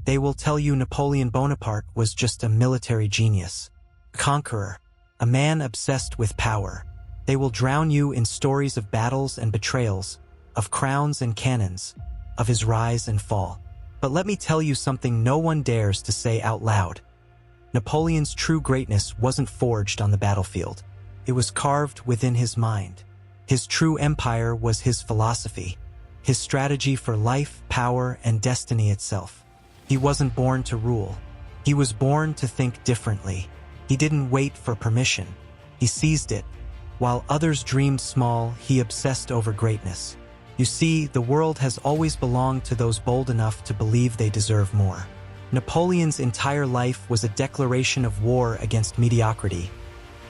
They will tell you Napoleon Bonaparte was just a military genius, a conqueror, a man obsessed with power. They will drown you in stories of battles and betrayals, of crowns and cannons, of his rise and fall. But let me tell you something no one dares to say out loud. Napoleon's true greatness wasn't forged on the battlefield. It was carved within his mind. His true empire was his philosophy, his strategy for life, power, and destiny itself. He wasn't born to rule. He was born to think differently. He didn't wait for permission. He seized it. While others dreamed small, he obsessed over greatness. You see, the world has always belonged to those bold enough to believe they deserve more. Napoleon's entire life was a declaration of war against mediocrity,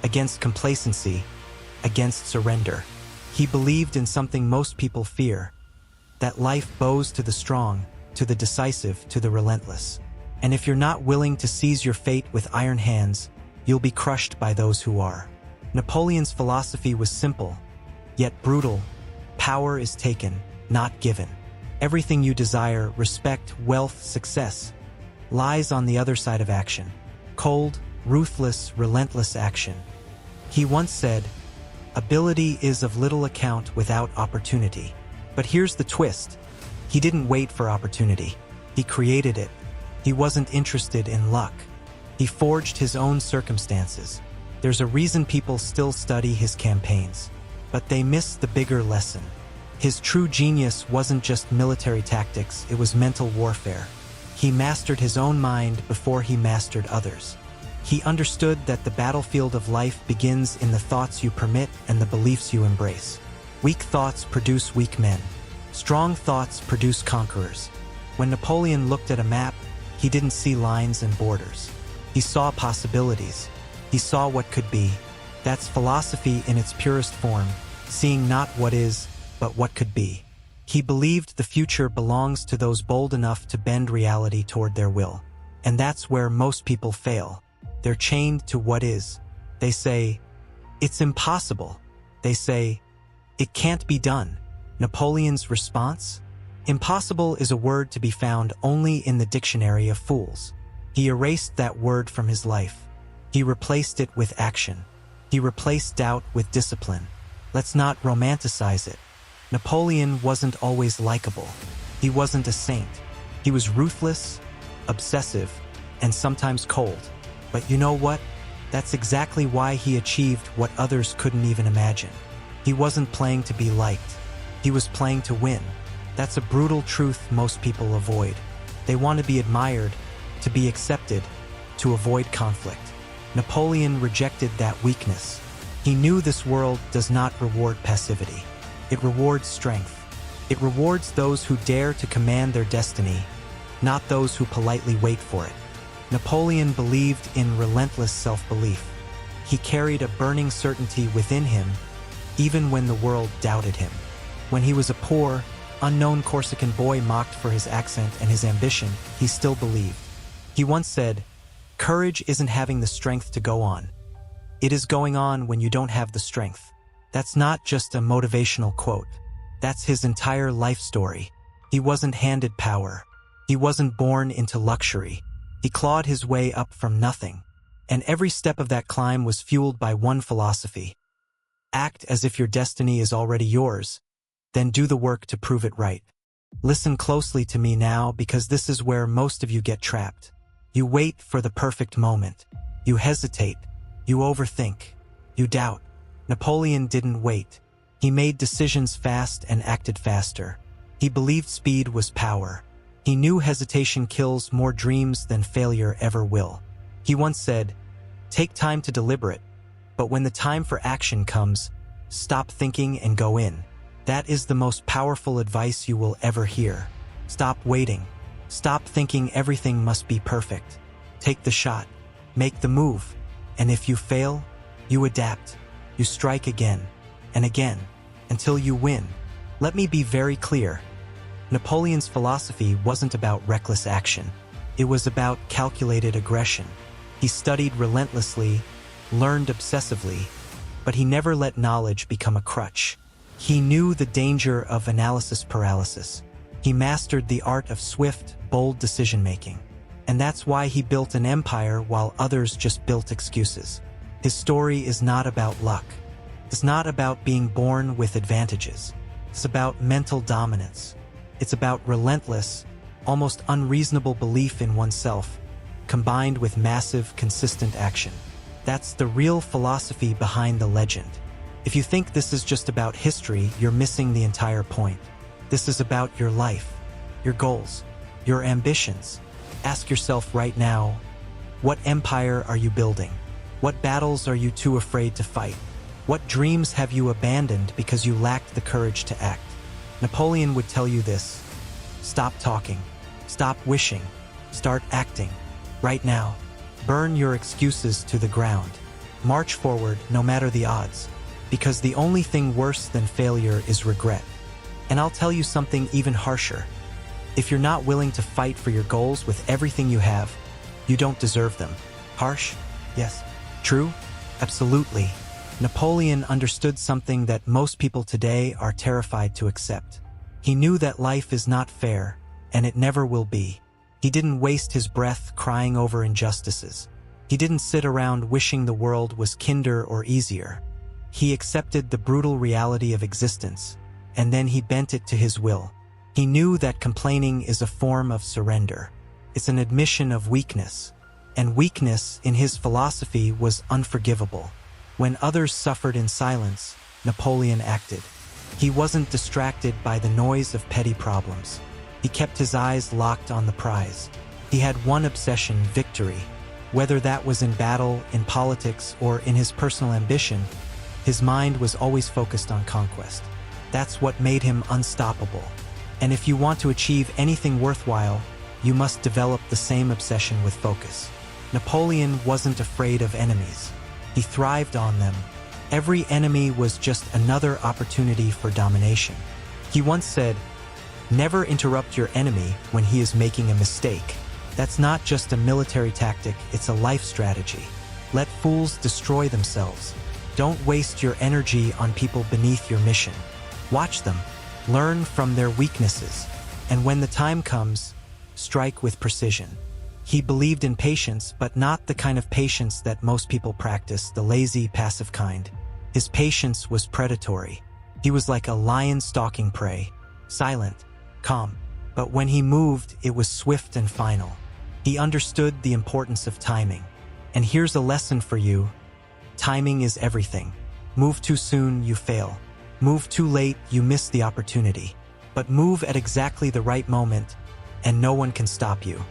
against complacency, against surrender. He believed in something most people fear, that life bows to the strong, to the decisive, to the relentless. And if you're not willing to seize your fate with iron hands, you'll be crushed by those who are. Napoleon's philosophy was simple, yet brutal. Power is taken, not given. Everything you desire, respect, wealth, success, lies on the other side of action. Cold, ruthless, relentless action. He once said, "Ability is of little account without opportunity." But here's the twist. He didn't wait for opportunity. He created it. He wasn't interested in luck. He forged his own circumstances. There's a reason people still study his campaigns, but they miss the bigger lesson. His true genius wasn't just military tactics, it was mental warfare. He mastered his own mind before he mastered others. He understood that the battlefield of life begins in the thoughts you permit and the beliefs you embrace. Weak thoughts produce weak men. Strong thoughts produce conquerors. When Napoleon looked at a map, he didn't see lines and borders. He saw possibilities. He saw what could be. That's philosophy in its purest form, seeing not what is, but what could be. He believed the future belongs to those bold enough to bend reality toward their will. And that's where most people fail. They're chained to what is. They say, "It's impossible." They say, "It can't be done." Napoleon's response? Impossible is a word to be found only in the dictionary of fools. He erased that word from his life. He replaced it with action. He replaced doubt with discipline. Let's not romanticize it. Napoleon wasn't always likable. He wasn't a saint. He was ruthless, obsessive, and sometimes cold. But you know what? That's exactly why he achieved what others couldn't even imagine. He wasn't playing to be liked. He was playing to win. That's a brutal truth most people avoid. They want to be admired, to be accepted, to avoid conflict. Napoleon rejected that weakness. He knew this world does not reward passivity. It rewards strength. It rewards those who dare to command their destiny, not those who politely wait for it. Napoleon believed in relentless self-belief. He carried a burning certainty within him, even when the world doubted him. When he was a poor, unknown Corsican boy mocked for his accent and his ambition, he still believed. He once said, "Courage isn't having the strength to go on. It is going on when you don't have the strength." That's not just a motivational quote. That's his entire life story. He wasn't handed power. He wasn't born into luxury. He clawed his way up from nothing. And every step of that climb was fueled by one philosophy. Act as if your destiny is already yours, then do the work to prove it right. Listen closely to me now, because this is where most of you get trapped. You wait for the perfect moment. You hesitate. You overthink. You doubt. Napoleon didn't wait. He made decisions fast and acted faster. He believed speed was power. He knew hesitation kills more dreams than failure ever will. He once said, "Take time to deliberate, but when the time for action comes, stop thinking and go in." That is the most powerful advice you will ever hear. Stop waiting. Stop thinking everything must be perfect. Take the shot. Make the move. And if you fail, you adapt. You strike again and again until you win. Let me be very clear. Napoleon's philosophy wasn't about reckless action. It was about calculated aggression. He studied relentlessly, learned obsessively, but he never let knowledge become a crutch. He knew the danger of analysis paralysis. He mastered the art of swift, bold decision-making. And that's why he built an empire while others just built excuses. His story is not about luck. It's not about being born with advantages. It's about mental dominance. It's about relentless, almost unreasonable belief in oneself, combined with massive, consistent action. That's the real philosophy behind the legend. If you think this is just about history, you're missing the entire point. This is about your life, your goals, your ambitions. Ask yourself right now, what empire are you building? What battles are you too afraid to fight? What dreams have you abandoned because you lacked the courage to act? Napoleon would tell you this: stop talking, stop wishing, start acting. Right now, burn your excuses to the ground. March forward no matter the odds, because the only thing worse than failure is regret. And I'll tell you something even harsher. If you're not willing to fight for your goals with everything you have, you don't deserve them. Harsh? Yes. True? Absolutely. Napoleon understood something that most people today are terrified to accept. He knew that life is not fair, and it never will be. He didn't waste his breath crying over injustices. He didn't sit around wishing the world was kinder or easier. He accepted the brutal reality of existence, and then he bent it to his will. He knew that complaining is a form of surrender. It's an admission of weakness, and weakness in his philosophy was unforgivable. When others suffered in silence, Napoleon acted. He wasn't distracted by the noise of petty problems. He kept his eyes locked on the prize. He had one obsession: victory. Whether that was in battle, in politics, or in his personal ambition, his mind was always focused on conquest. That's what made him unstoppable. And if you want to achieve anything worthwhile, you must develop the same obsession with focus. Napoleon wasn't afraid of enemies. He thrived on them. Every enemy was just another opportunity for domination. He once said, "Never interrupt your enemy when he is making a mistake." That's not just a military tactic, it's a life strategy. Let fools destroy themselves. Don't waste your energy on people beneath your mission. Watch them, learn from their weaknesses, and when the time comes, strike with precision. He believed in patience, but not the kind of patience that most people practice, the lazy, passive kind. His patience was predatory. He was like a lion stalking prey, silent, calm, but when he moved, it was swift and final. He understood the importance of timing. And here's a lesson for you: timing is everything. Move too soon, you fail. Move too late, you miss the opportunity. But move at exactly the right moment, and no one can stop you.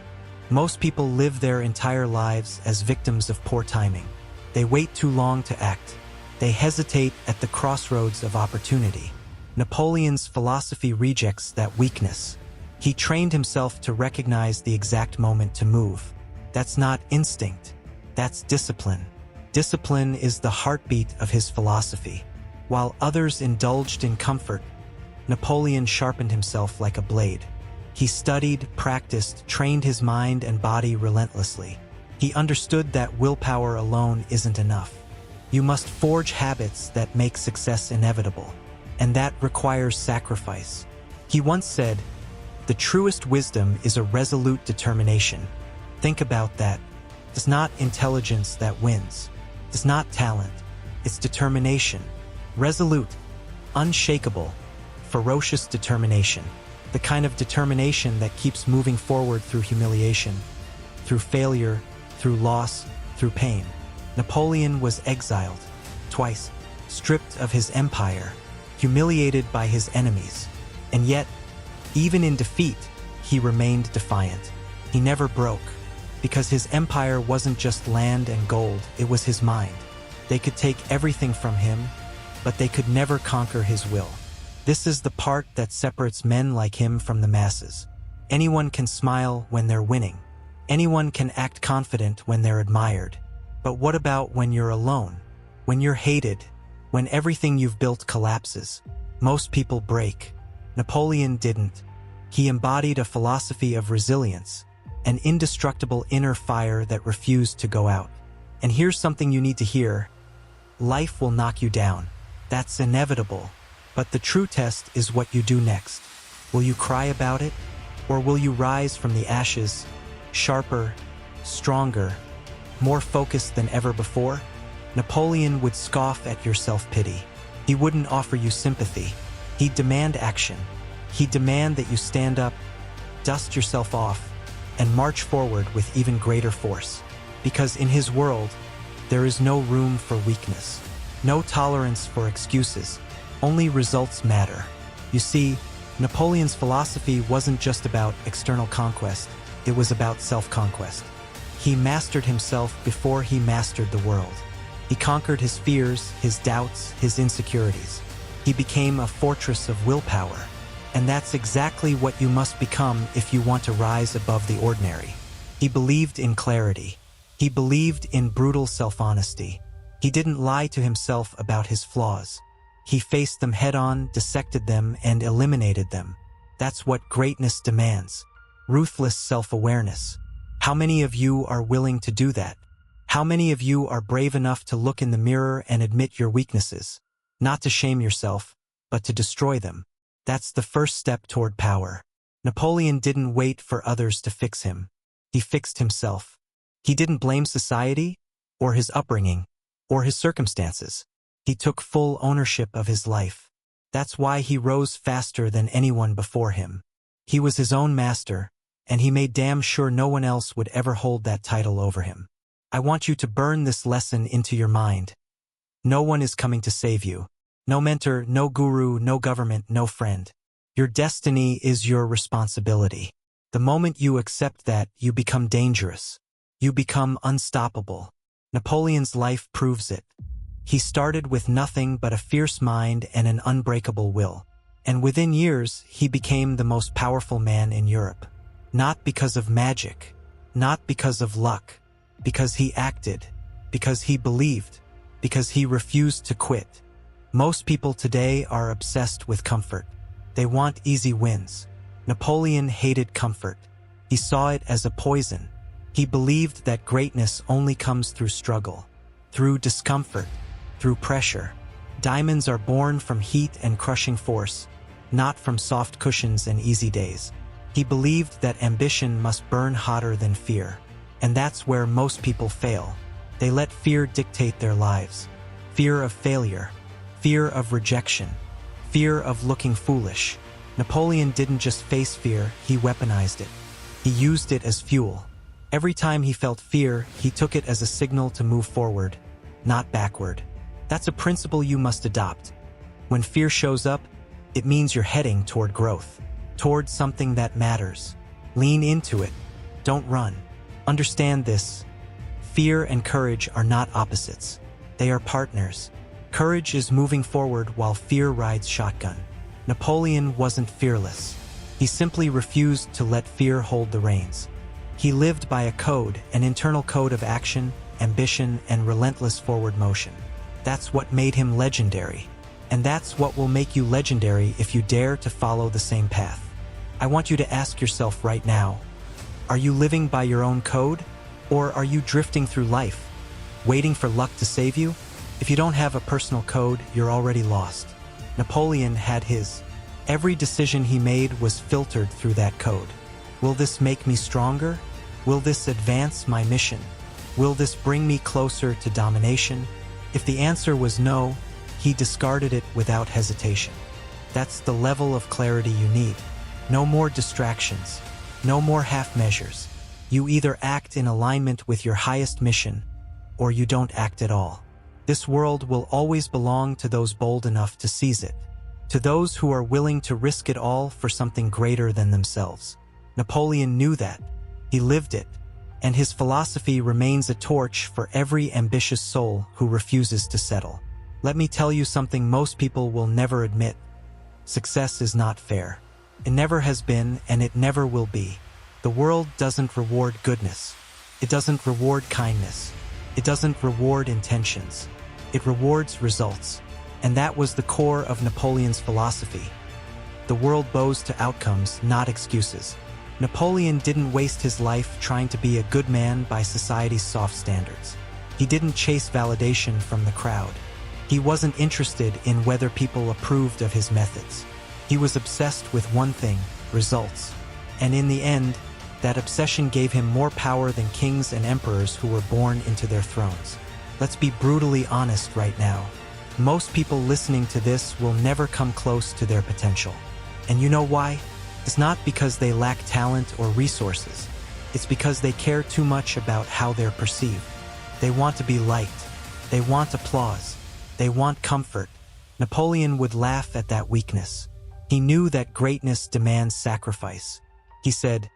Most people live their entire lives as victims of poor timing. They wait too long to act. They hesitate at the crossroads of opportunity. Napoleon's philosophy rejects that weakness. He trained himself to recognize the exact moment to move. That's not instinct. That's discipline. Discipline is the heartbeat of his philosophy. While others indulged in comfort, Napoleon sharpened himself like a blade. He studied, practiced, trained his mind and body relentlessly. He understood that willpower alone isn't enough. You must forge habits that make success inevitable, and that requires sacrifice. He once said, "The truest wisdom is a resolute determination." Think about that. It's not intelligence that wins. It's not talent. It's determination. Resolute, unshakable, ferocious determination. The kind of determination that keeps moving forward through humiliation, through failure, through loss, through pain. Napoleon was exiled, twice, stripped of his empire, humiliated by his enemies. And yet, even in defeat, he remained defiant. He never broke, because his empire wasn't just land and gold, it was his mind. They could take everything from him, but they could never conquer his will. This is the part that separates men like him from the masses. Anyone can smile when they're winning. Anyone can act confident when they're admired. But what about when you're alone? When you're hated? When everything you've built collapses? Most people break. Napoleon didn't. He embodied a philosophy of resilience, an indestructible inner fire that refused to go out. And here's something you need to hear. Life will knock you down. That's inevitable. But the true test is what you do next. Will you cry about it? Or will you rise from the ashes, sharper, stronger, more focused than ever before? Napoleon would scoff at your self-pity. He wouldn't offer you sympathy. He'd demand action. He'd demand that you stand up, dust yourself off, and march forward with even greater force. Because in his world, there is no room for weakness, no tolerance for excuses. Only results matter. You see, Napoleon's philosophy wasn't just about external conquest, it was about self-conquest. He mastered himself before he mastered the world. He conquered his fears, his doubts, his insecurities. He became a fortress of willpower. And that's exactly what you must become if you want to rise above the ordinary. He believed in clarity. He believed in brutal self-honesty. He didn't lie to himself about his flaws. He faced them head-on, dissected them, and eliminated them. That's what greatness demands. Ruthless self-awareness. How many of you are willing to do that? How many of you are brave enough to look in the mirror and admit your weaknesses? Not to shame yourself, but to destroy them. That's the first step toward power. Napoleon didn't wait for others to fix him. He fixed himself. He didn't blame society, or his upbringing, or his circumstances. He took full ownership of his life. That's why he rose faster than anyone before him. He was his own master, and he made damn sure no one else would ever hold that title over him. I want you to burn this lesson into your mind. No one is coming to save you. No mentor, no guru, no government, no friend. Your destiny is your responsibility. The moment you accept that, you become dangerous. You become unstoppable. Napoleon's life proves it. He started with nothing but a fierce mind and an unbreakable will. And within years, he became the most powerful man in Europe. Not because of magic, not because of luck, because he acted, because he believed, because he refused to quit. Most people today are obsessed with comfort. They want easy wins. Napoleon hated comfort. He saw it as a poison. He believed that greatness only comes through struggle, through discomfort, through pressure. Diamonds are born from heat and crushing force, not from soft cushions and easy days. He believed that ambition must burn hotter than fear. And that's where most people fail. They let fear dictate their lives. Fear of failure, fear of rejection, fear of looking foolish. Napoleon didn't just face fear, he weaponized it. He used it as fuel. Every time he felt fear, he took it as a signal to move forward, not backward. That's a principle you must adopt. When fear shows up, it means you're heading toward growth, toward something that matters. Lean into it. Don't run. Understand this. Fear and courage are not opposites. They are partners. Courage is moving forward while fear rides shotgun. Napoleon wasn't fearless. He simply refused to let fear hold the reins. He lived by a code, an internal code of action, ambition, and relentless forward motion. That's what made him legendary. And that's what will make you legendary if you dare to follow the same path. I want you to ask yourself right now, are you living by your own code? Or are you drifting through life, waiting for luck to save you? If you don't have a personal code, you're already lost. Napoleon had his. Every decision he made was filtered through that code. Will this make me stronger? Will this advance my mission? Will this bring me closer to domination? If the answer was no, he discarded it without hesitation. That's the level of clarity you need. No more distractions. No more half measures. You either act in alignment with your highest mission, or you don't act at all. This world will always belong to those bold enough to seize it, to those who are willing to risk it all for something greater than themselves. Napoleon knew that. He lived it, and his philosophy remains a torch for every ambitious soul who refuses to settle. Let me tell you something most people will never admit. Success is not fair. It never has been, and it never will be. The world doesn't reward goodness. It doesn't reward kindness. It doesn't reward intentions. It rewards results. And that was the core of Napoleon's philosophy. The world bows to outcomes, not excuses. Napoleon didn't waste his life trying to be a good man by society's soft standards. He didn't chase validation from the crowd. He wasn't interested in whether people approved of his methods. He was obsessed with one thing: results. And in the end, that obsession gave him more power than kings and emperors who were born into their thrones. Let's be brutally honest right now. Most people listening to this will never come close to their potential. And you know why? It's not because they lack talent or resources. It's because they care too much about how they're perceived. They want to be liked. They want applause. They want comfort. Napoleon would laugh at that weakness. He knew that greatness demands sacrifice. He said,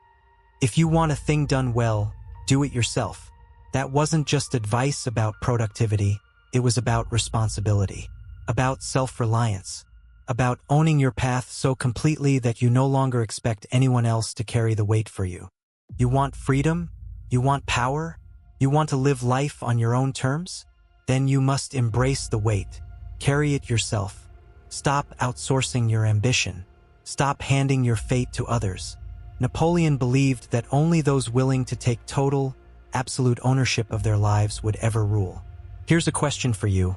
"If you want a thing done well, do it yourself." That wasn't just advice about productivity. It was about responsibility, about self-reliance, about owning your path so completely that you no longer expect anyone else to carry the weight for you. You want freedom? You want power? You want to live life on your own terms? Then you must embrace the weight. Carry it yourself. Stop outsourcing your ambition. Stop handing your fate to others. Napoleon believed that only those willing to take total, absolute ownership of their lives would ever rule. Here's a question for you.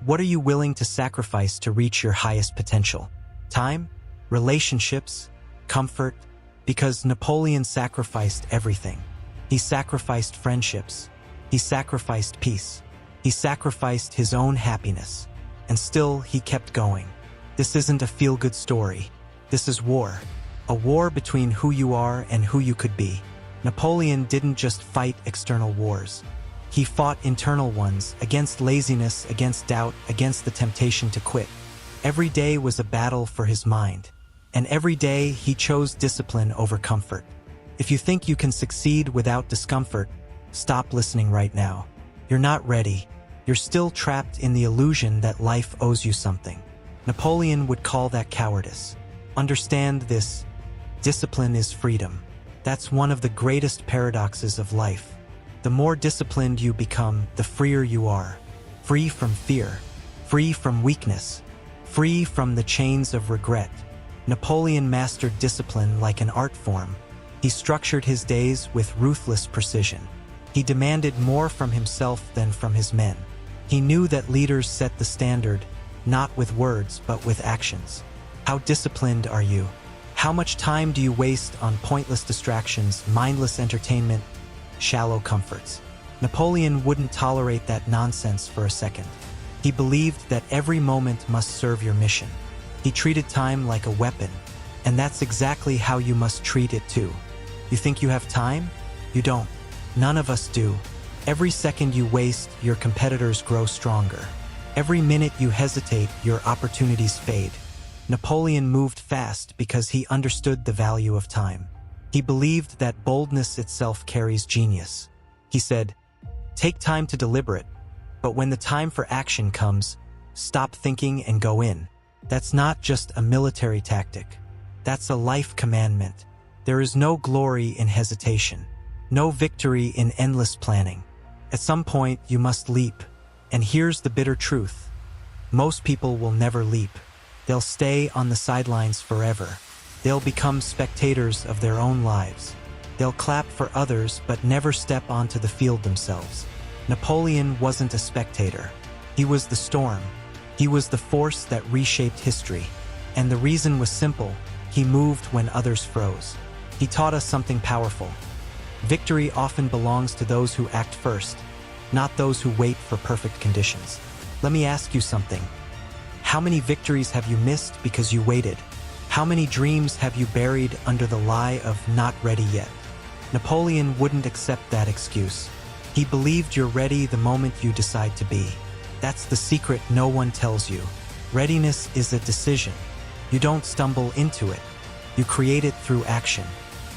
What are you willing to sacrifice to reach your highest potential? Time? Relationships? Comfort? Because Napoleon sacrificed everything. He sacrificed friendships. He sacrificed peace. He sacrificed his own happiness. And still, he kept going. This isn't a feel-good story. This is war. A war between who you are and who you could be. Napoleon didn't just fight external wars. He fought internal ones, against laziness, against doubt, against the temptation to quit. Every day was a battle for his mind. And every day, he chose discipline over comfort. If you think you can succeed without discomfort, stop listening right now. You're not ready. You're still trapped in the illusion that life owes you something. Napoleon would call that cowardice. Understand this. Discipline is freedom. That's one of the greatest paradoxes of life. The more disciplined you become, the freer you are. Free from fear. Free from weakness. Free from the chains of regret. Napoleon mastered discipline like an art form. He structured his days with ruthless precision. He demanded more from himself than from his men. He knew that leaders set the standard, not with words, but with actions. How disciplined are you? How much time do you waste on pointless distractions, mindless entertainment, shallow comforts? Napoleon wouldn't tolerate that nonsense for a second. He believed that every moment must serve your mission. He treated time like a weapon, and that's exactly how you must treat it too. You think you have time? You don't. None of us do. Every second you waste, your competitors grow stronger. Every minute you hesitate, your opportunities fade. Napoleon moved fast because he understood the value of time. He believed that boldness itself carries genius. He said, "Take time to deliberate, but when the time for action comes, stop thinking and go in." That's not just a military tactic. That's a life commandment. There is no glory in hesitation, no victory in endless planning. At some point, you must leap. And here's the bitter truth. Most people will never leap. They'll stay on the sidelines forever. They'll become spectators of their own lives. They'll clap for others but never step onto the field themselves. Napoleon wasn't a spectator. He was the storm. He was the force that reshaped history. And the reason was simple. He moved when others froze. He taught us something powerful. Victory often belongs to those who act first, not those who wait for perfect conditions. Let me ask you something. How many victories have you missed because you waited? How many dreams have you buried under the lie of not ready yet? Napoleon wouldn't accept that excuse. He believed you're ready the moment you decide to be. That's the secret no one tells you. Readiness is a decision. You don't stumble into it. You create it through action.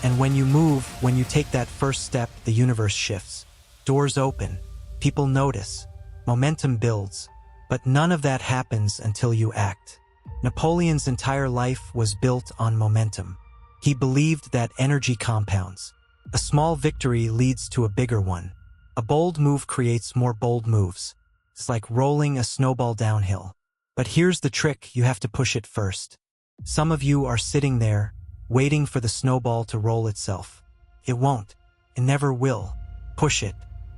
And when you move, when you take that first step, the universe shifts. Doors open. People notice. Momentum builds. But none of that happens until you act. Napoleon's entire life was built on momentum. He believed that energy compounds. A small victory leads to a bigger one. A bold move creates more bold moves. It's like rolling a snowball downhill. But here's the trick, you have to push it first. Some of you are sitting there, waiting for the snowball to roll itself. It won't. It never will. Push it.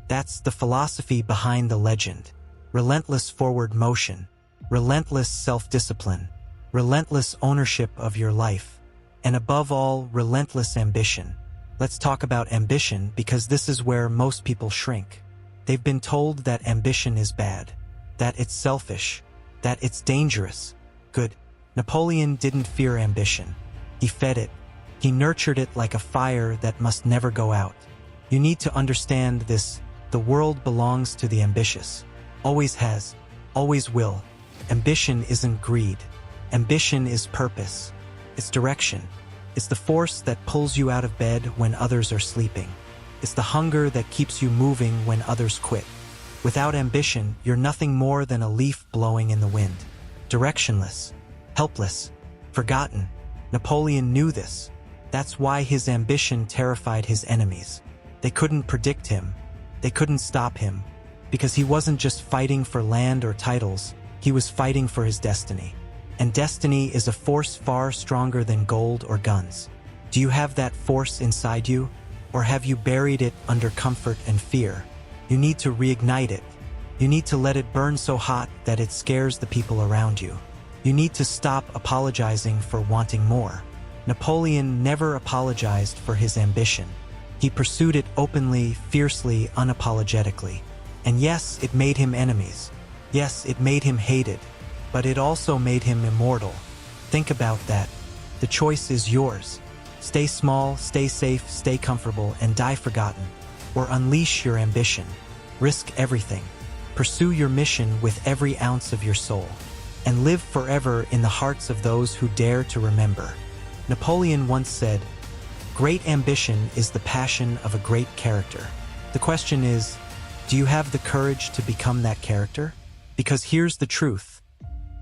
That's the philosophy behind the legend. Relentless forward motion. Relentless self-discipline. relentless ownership of your life, and above all, relentless ambition. Let's talk about ambition because this is where most people shrink. They've been told that ambition is bad, that it's selfish, that it's dangerous. Good. Napoleon didn't fear ambition. He fed it. He nurtured it like a fire that must never go out. You need to understand this. The world belongs to the ambitious. Always has. Always will. Ambition isn't greed. Ambition is purpose. It's direction. It's the force that pulls you out of bed when others are sleeping. It's the hunger that keeps you moving when others quit. Without ambition, you're nothing more than a leaf blowing in the wind. Directionless, helpless, forgotten. Napoleon knew this. That's why his ambition terrified his enemies. They couldn't predict him. They couldn't stop him. Because he wasn't just fighting for land or titles, he was fighting for his destiny. And destiny is a force far stronger than gold or guns. Do you have that force inside you? Or have you buried it under comfort and fear? You need to reignite it. You need to let it burn so hot that it scares the people around you. You need to stop apologizing for wanting more. Napoleon never apologized for his ambition. He pursued it openly, fiercely, unapologetically. And yes, it made him enemies. Yes, it made him hated. But it also made him immortal. Think about that. The choice is yours. Stay small, stay safe, stay comfortable, and die forgotten. Or unleash your ambition. Risk everything. Pursue your mission with every ounce of your soul. And live forever in the hearts of those who dare to remember. Napoleon once said, "Great ambition is the passion of a great character." The question is, do you have the courage to become that character? Because here's the truth.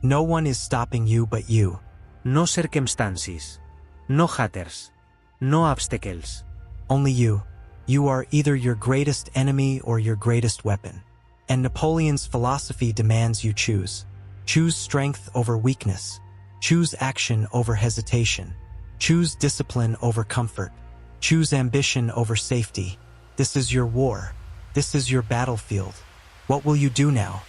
No one is stopping you but you. No circumstances. No haters. No obstacles. Only you. You are either your greatest enemy or your greatest weapon. And Napoleon's philosophy demands you choose. Choose strength over weakness. Choose action over hesitation. Choose discipline over comfort. Choose ambition over safety. This is your war. This is your battlefield. What will you do now?